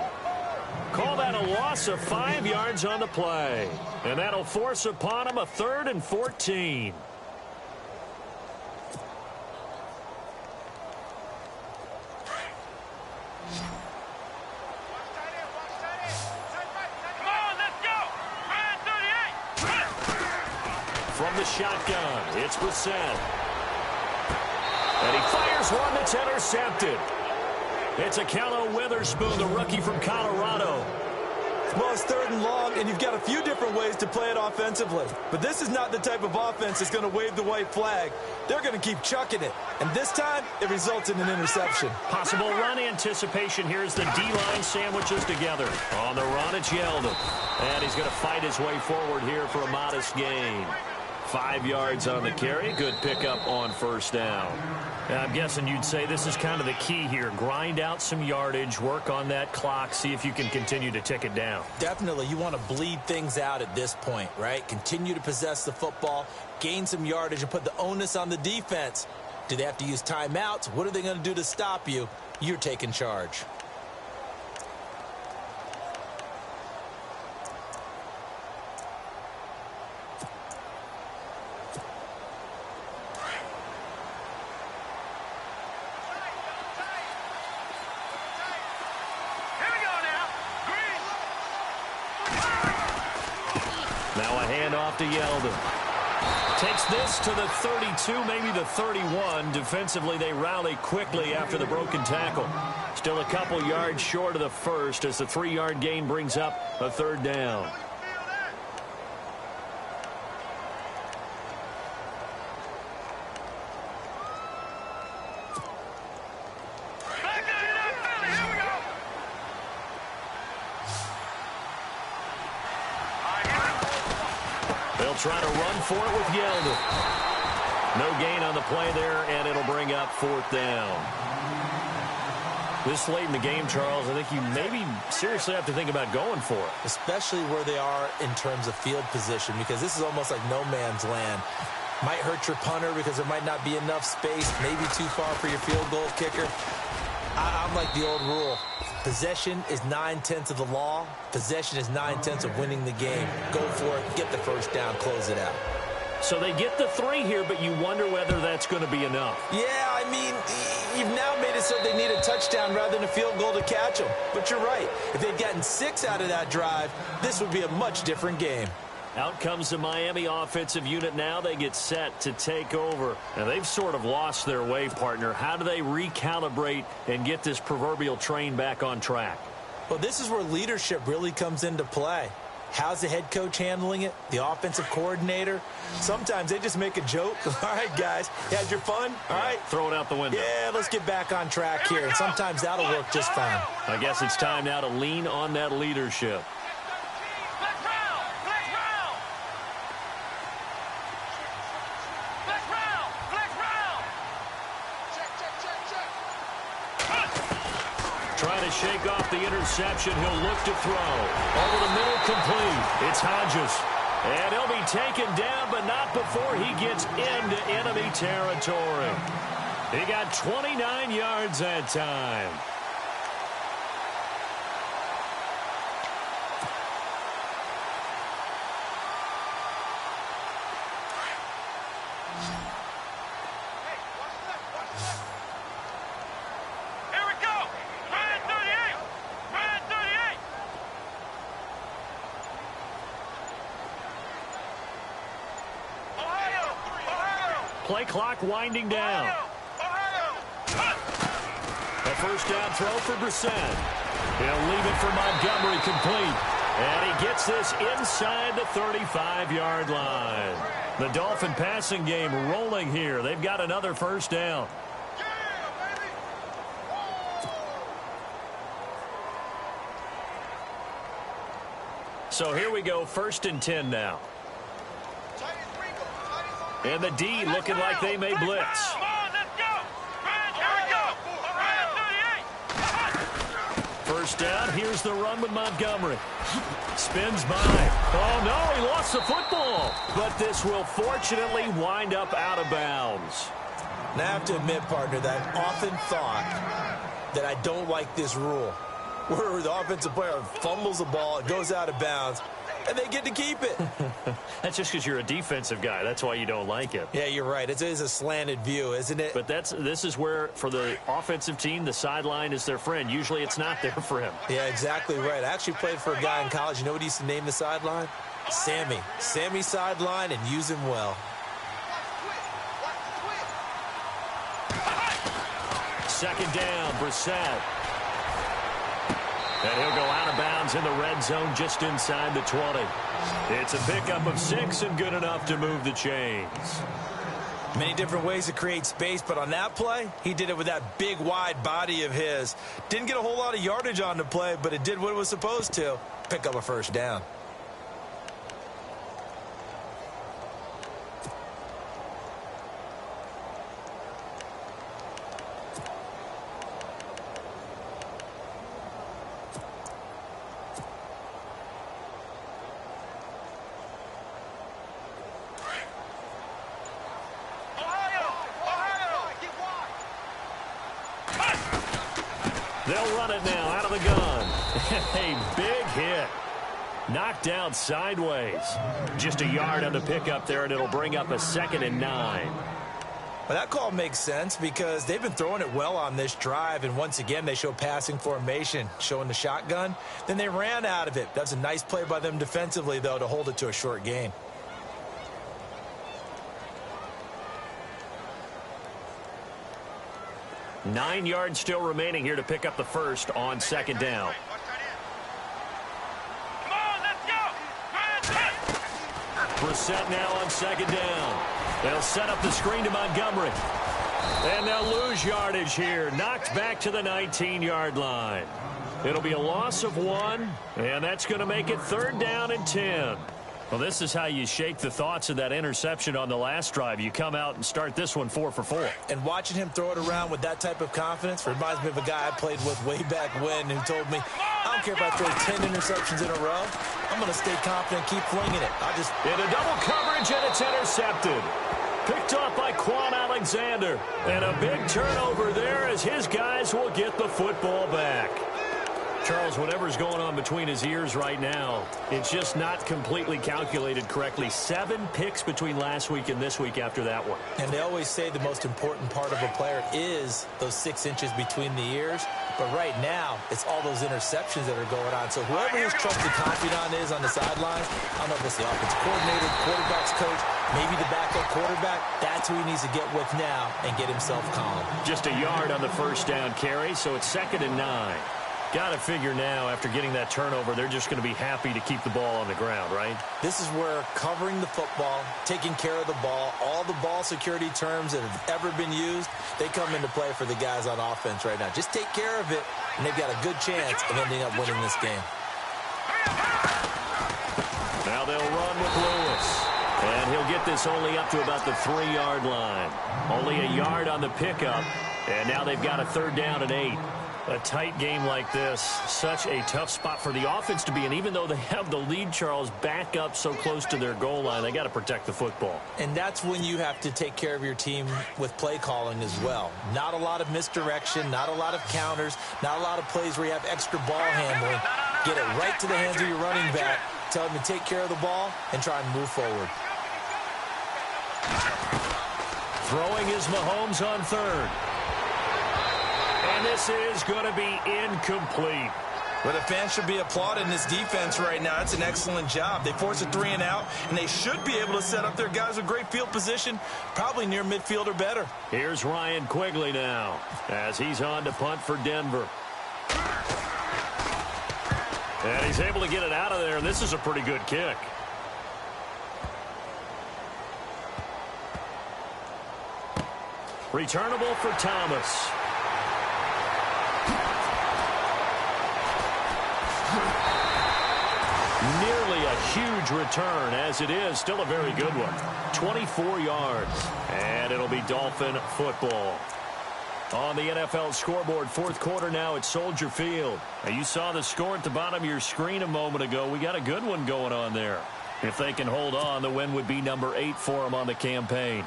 C: Call that a loss of 5 yards on the play. And that'll force upon him a 3rd and 14.
E: Come on, let's go! Ryan 38!
C: From the shotgun, it's Brissett. And he fires one that's intercepted. It's a Akello Witherspoon, the rookie from Colorado.
D: Well, it's 3rd and long, and you've got a few different ways to play it offensively. But this is not the type of offense that's going to wave the white flag. They're going to keep chucking it. And this time, it results in an interception.
C: Possible run anticipation here as the D-line sandwiches together. On the run, it's Yeldon. And he's going to fight his way forward here for a modest gain. 5 yards on the carry. Good pickup on 1st down. And I'm guessing you'd say this is kind of the key here. Grind out some yardage, work on that clock, see if you can continue to tick it down.
D: Definitely. You want to bleed things out at this point, right? Continue to possess the football, gain some yardage, and put the onus on the defense. Do they have to use timeouts? What are they going to do to stop you? You're taking charge.
C: To Yeldon. Takes this to the 32, maybe the 31. Defensively, they rally quickly after the broken tackle. Still a couple yards short of the first as the 3-yard gain brings up a 3rd down. Try to run for it with Yeldon. No gain on the play there, and it'll bring up 4th down. This late in the game, Charles, I think you maybe seriously have to think about going for it.
D: Especially where they are in terms of field position, because this is almost like no man's land. Might hurt your punter because there might not be enough space, maybe too far for your field goal kicker. I'm like the old rule. Possession is 9/10 of the law. Possession is 9/10 of winning the game. Go for it. Get the 1st down. Close it out.
C: So they get the 3 here, but you wonder whether that's going to be enough.
D: Yeah, I mean, you've now made it so they need a touchdown rather than a field goal to catch them. But you're right. If they'd gotten 6 out of that drive, this would be a much different game.
C: Out comes the Miami offensive unit now. They get set to take over. And they've sort of lost their way, partner. How do they recalibrate and get this proverbial train back on track?
D: Well, this is where leadership really comes into play. How's the head coach handling it? The offensive coordinator? Sometimes they just make a joke. All right, guys, you had your fun? All right.
C: Throw it out the window.
D: Yeah, let's get back on track here. And sometimes that'll work just fine.
C: I guess it's time now to lean on that leadership. Trying to shake off the interception. He'll look to throw. Over the middle, complete. It's Hodges. And he'll be taken down, but not before he gets into enemy territory. He got 29 yards that time. play clock winding down. A first down throw for Brissett. He'll leave it for Montgomery complete. And he gets this inside the 35-yard line. The Dolphin passing game rolling here. They've got another first down. So here we go, 1st and 10 now. And the D looking like they may blitz. First down, here's the run with Montgomery. Spins by. Oh, no, he lost the football. But this will fortunately wind up out of bounds.
D: Now, I have to admit, partner, that I've often thought that I don't like this rule, where the offensive player fumbles the ball, it goes out of bounds, and they get to keep it.
C: That's just because you're a defensive guy. That's why you don't like it.
D: Yeah, you're right. It is a slanted view, isn't it?
C: But this is where, for the offensive team, the sideline is their friend. Usually it's not there for him.
D: Yeah, exactly right. I actually played for a guy in college. You know what he used to name the sideline? Sammy. Sammy sideline, and use him well.
C: Second down, Brissett. And he'll go out of bounds in the red zone just inside the 20. It's a pickup of 6 and good enough to move the chains.
D: Many different ways to create space, but on that play, he did it with that big, wide body of his. Didn't get a whole lot of yardage on the play, but it did what it was supposed to. Pick up a first down.
C: They'll run it now out of the gun. A big hit. Knocked down sideways. Just a yard on the pickup there, and it'll bring up a 2nd and 9.
D: Well, that call makes sense because they've been throwing it well on this drive, and once again, they show passing formation, showing the shotgun. Then they ran out of it. That's a nice play by them defensively, though, to hold it to a short gain.
C: Nine yards still remaining here to pick up the first on 2nd down.
E: Come on, let's go.
C: Brissett now on 2nd down. They'll set up the screen to Montgomery. And they'll lose yardage here. Knocked back to the 19-yard line. It'll be a loss of 1, and that's going to make it 3rd down and 10. Well, this is how you shake the thoughts of that interception on the last drive. You come out and start this one 4 for 4.
D: And watching him throw it around with that type of confidence reminds me of a guy I played with way back when who told me, I don't care if I throw 10 interceptions in a row. I'm going to stay confident, keep flinging it.
C: In a double coverage, and it's intercepted. Picked off by Quan Alexander. And a big turnover there as his guys will get the football back. Charles, whatever's going on between his ears right now, it's just not completely calculated correctly. 7 picks between last week and this week after that one.
D: And they always say the most important part of a player is those 6 inches between the ears. But right now, it's all those interceptions that are going on. So whoever his trusted confidant is on the sidelines, I don't know if it's the offensive coordinator, quarterback's coach, maybe the backup quarterback, that's who he needs to get with now and get himself calm.
C: Just a yard on the first down carry, so it's 2nd and 9. Got to figure now, after getting that turnover, they're just going to be happy to keep the ball on the ground, right?
D: This is where covering the football, taking care of the ball, all the ball security terms that have ever been used, they come into play for the guys on offense right now. Just take care of it, and they've got a good chance of ending up winning this game.
C: Now they'll run with Lewis. And he'll get this only up to about the 3-yard line. Only a yard on the pickup, and now they've got a 3rd down and 8. A tight game like this, such a tough spot for the offense to be in. Even though they have the lead, Charles, back up so close to their goal line, they got to protect the football.
D: And that's when you have to take care of your team with play calling as well. Not a lot of misdirection, not a lot of counters, not a lot of plays where you have extra ball handling. Get it right to the hands of your running back, tell him to take care of the ball, and try and move forward.
C: Throwing is Mahomes on 3rd. And this is going to be incomplete.
D: Well, the fans should be applauding this defense right now. It's an excellent job. They force a 3 and out, and they should be able to set up their guys with great field position, probably near midfield or better.
C: Here's Ryan Quigley now as he's on to punt for Denver. And he's able to get it out of there, and this is a pretty good kick. Returnable for Thomas. Nearly a huge return, as it is still a very good one. 24 yards, and it'll be Dolphin football. On the NFL scoreboard, fourth quarter now at Soldier Field. Now, you saw the score at the bottom of your screen a moment ago. We got a good one going on there. If they can hold on, the win would be number 8 for them on the campaign.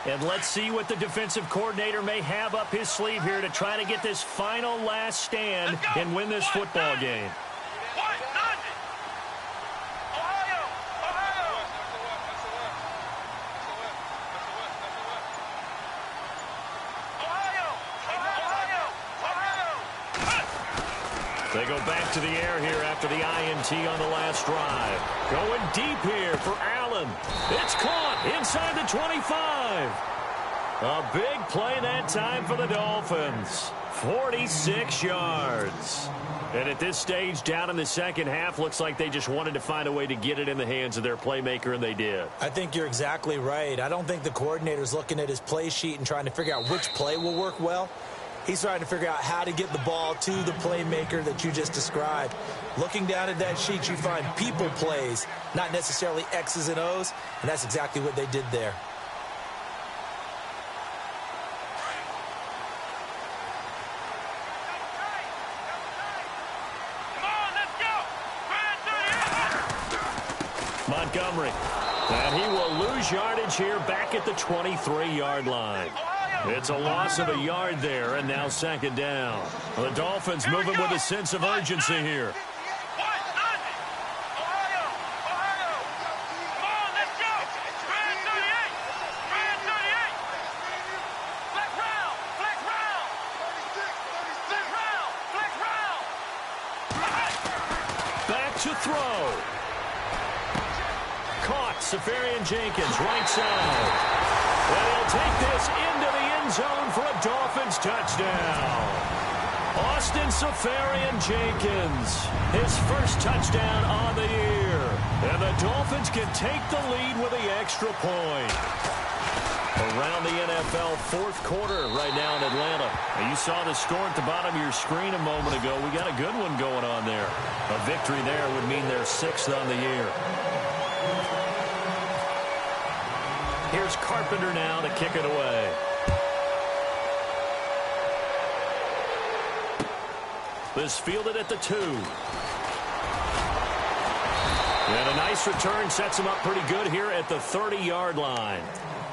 C: And let's see what the defensive coordinator may have up his sleeve here to try to get this final last stand and win this football game. They go back to the air here after the INT on the last drive. Going deep here for Allen. It's caught inside the 25. A big play that time for the Dolphins. 46 yards. And at this stage, down in the second half, looks like they just wanted to find a way to get it in the hands of their playmaker, and they did.
D: I think you're exactly right. I don't think the coordinator's looking at his play sheet and trying to figure out which play will work well. He's trying to figure out how to get the ball to the playmaker that you just described. Looking down at that sheet, you find people plays, not necessarily X's and O's, and that's exactly what they did there.
C: Montgomery, and he will lose yardage here back at the 23-yard line. It's a loss of a yard there, and now second down. The Dolphins moving with a sense of urgency here. Back to throw. Caught, Safarian Jenkins, right side. And he'll take this into the end zone for a Dolphins touchdown. Austin Safarian Jenkins, his first touchdown on the year. And the Dolphins can take the lead with the extra point. Around the NFL fourth quarter right now in Atlanta. And you saw the score at the bottom of your screen a moment ago. We got a good one going on there. A victory there would mean they're 6th on the year. Here's Carpenter now to kick it away. This fielded at the 2. And a nice return sets him up pretty good here at the 30-yard line.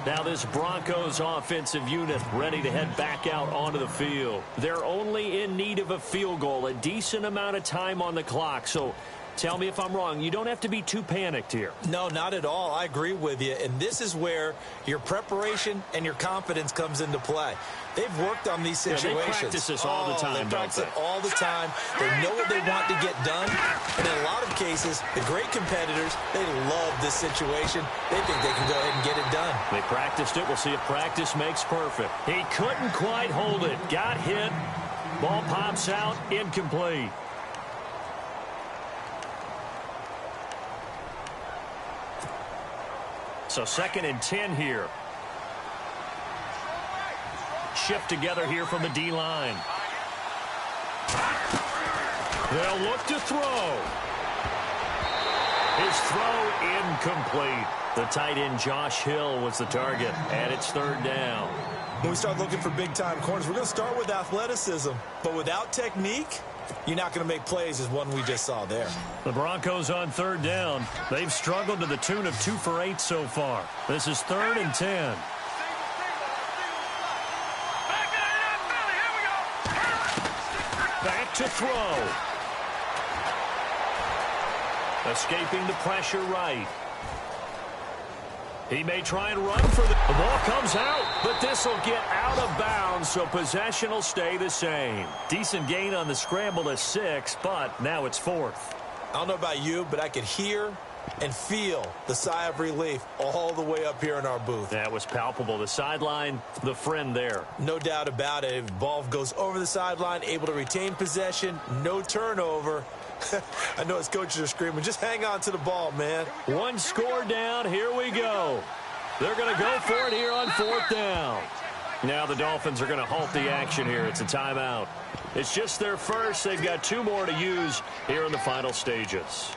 C: Now this Broncos offensive unit ready to head back out onto the field. They're only in need of a field goal, a decent amount of time on the clock. So tell me if I'm wrong. You don't have to be too panicked here.
D: No, not at all. I agree with you. And this is where your preparation and your confidence comes into play. They've worked on these situations.
C: Yeah, they practice this all the time,
D: they practice it all the time. They know what they want to get done. And in a lot of cases, the great competitors, they love this situation. They think they can go ahead and get it done.
C: They practiced it. We'll see if practice makes perfect. He couldn't quite hold it. Got hit. Ball pops out. Incomplete. So 2nd and 10 here. Shift together here from the D-line. They'll look to throw. His throw incomplete. The tight end Josh Hill was the target, and it's 3rd down.
D: When we start looking for big-time corners, we're going to start with athleticism. But without technique, you're not going to make plays as one we just saw there.
C: The Broncos on 3rd down. They've struggled to the tune of 2 for 8 so far. This is 3rd and 10. Back to throw. Escaping the pressure right. He may try and run for the ball comes out, but this will get out of bounds, so possession will stay the same. Decent gain on the scramble to 6, but now it's 4th.
D: I don't know about you, but I could hear and feel the sigh of relief all the way up here in our booth.
C: That was palpable. The sideline, the friend there.
D: No doubt about it. If the ball goes over the sideline, able to retain possession, no turnover. I know his coaches are screaming, just hang on to the ball, man.
C: One score down. Here we go. They're going to go for it here on 4th down. Now the Dolphins are going to halt the action here. It's a timeout. It's just their first. They've got 2 more to use here in the final stages.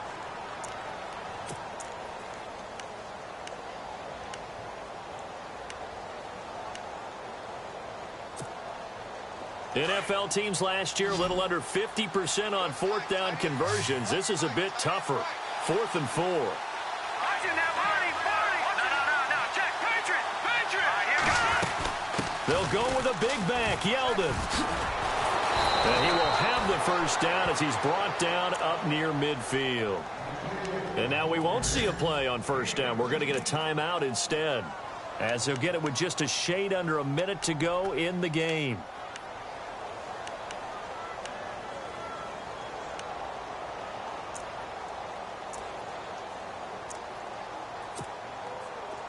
C: NFL teams last year a little under 50% on 4th down conversions. This is a bit tougher. 4th and 4. They'll go with a big back, Yeldon. And he will have the first down as he's brought down up near midfield. And now we won't see a play on 1st down. We're going to get a timeout instead, as they'll get it with just a shade under a minute to go in the game.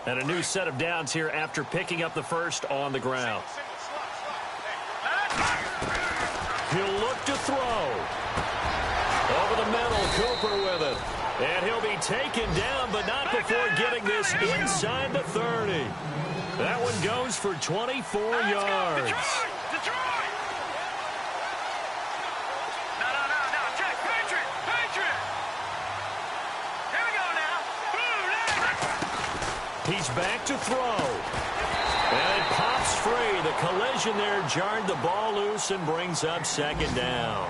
C: And a new set of downs here after picking up the first on the ground. He'll look to throw. Over the middle, Cooper with it. And he'll be taken down, but not before getting this inside the 30. That one goes for 24 yards. He's back to throw. And it pops free. The collision there jarred the ball loose and brings up 2nd down.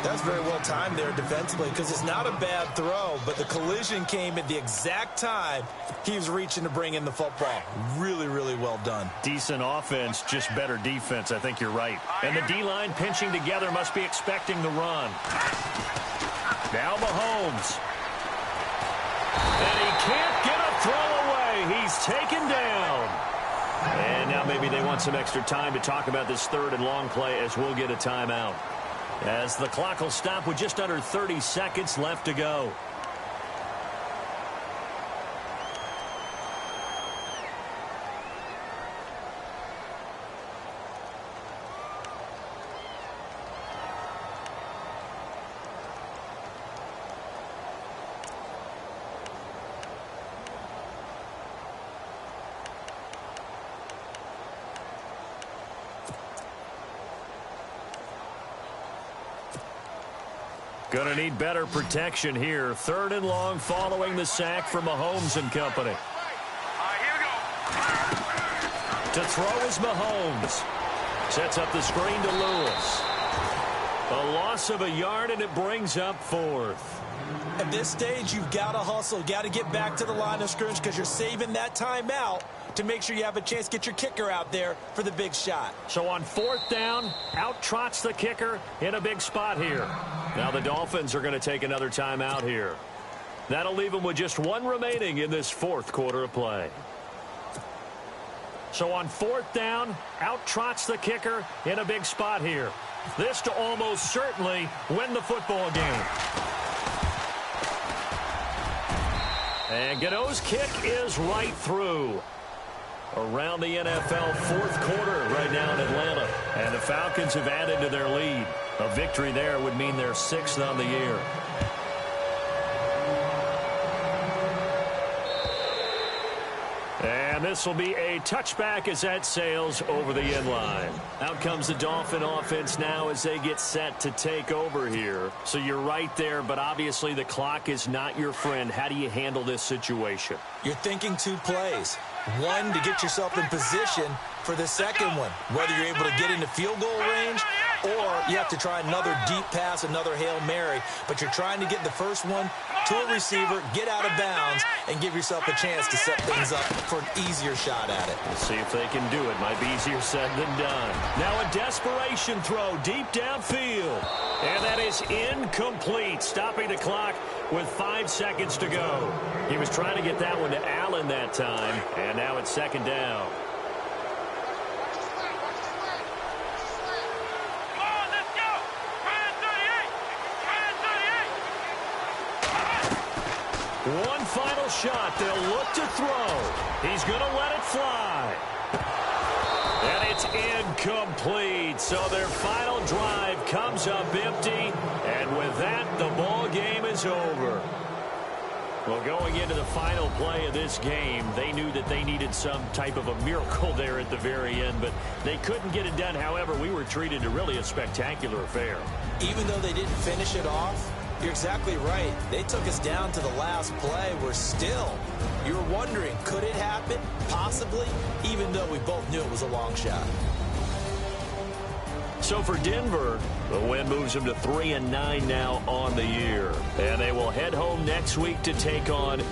D: That's very well timed there defensively, because it's not a bad throw, but the collision came at the exact time he was reaching to bring in the football. Really, really well done.
C: Decent offense, just better defense. I think you're right. And the D-line pinching together must be expecting the run. Now Mahomes. And he can't get a throw away. He's taken down. And now maybe they want some extra time to talk about this 3rd and long play, as we'll get a timeout, as the clock will stop with just under 30 seconds left to go. Going to need better protection here. 3rd and long following the sack from Mahomes and company. To throw is Mahomes. Sets up the screen to Lewis. A loss of a yard, and it brings up 4th.
D: At this stage, you've got to hustle. Got to get back to the line of scrimmage, because you're saving that timeout to make sure you have a chance to get your kicker out there for the big shot.
C: So on 4th down, out trots the kicker in a big spot here. Now the Dolphins are going to take another timeout here. That'll leave them with just 1 remaining in this 4th quarter of play. So on 4th down, out trots the kicker in a big spot here. This to almost certainly win the football game. And Gano's kick is right through. Around the NFL 4th quarter right now in Atlanta. And the Falcons have added to their lead. A victory there would mean they're 6th on the year. And this will be a touchback as that sails over the end line. Out comes the Dolphin offense now as they get set to take over here. So you're right there, but obviously the clock is not your friend. How do you handle this situation?
D: You're thinking 2 plays. 1 to get yourself in position for the second one. Whether you're able to get into field goal range or you have to try another deep pass, another Hail Mary. But you're trying to get the first one to a receiver, get out of bounds, and give yourself a chance to set things up for an easier shot at it.
C: We'll see if they can do it. Might be easier said than done. Now a desperation throw deep downfield. And that is incomplete, stopping the clock with 5 seconds to go. He was trying to get that one to Allen that time, and now it's second down. One final shot. They'll look to throw. He's going to let it fly. And it's incomplete. So their final drive comes up empty. And with that, the ball game is over. Well, going into the final play of this game, they knew that they needed some type of a miracle there at the very end, but they couldn't get it done. However, we were treated to really a spectacular affair.
D: Even though they didn't finish it off, you're exactly right. They took us down to the last play. You're wondering, could it happen? Possibly, even though we both knew it was a long shot.
C: So for Denver, the win moves them to 3-9 now on the year. And they will head home next week to take on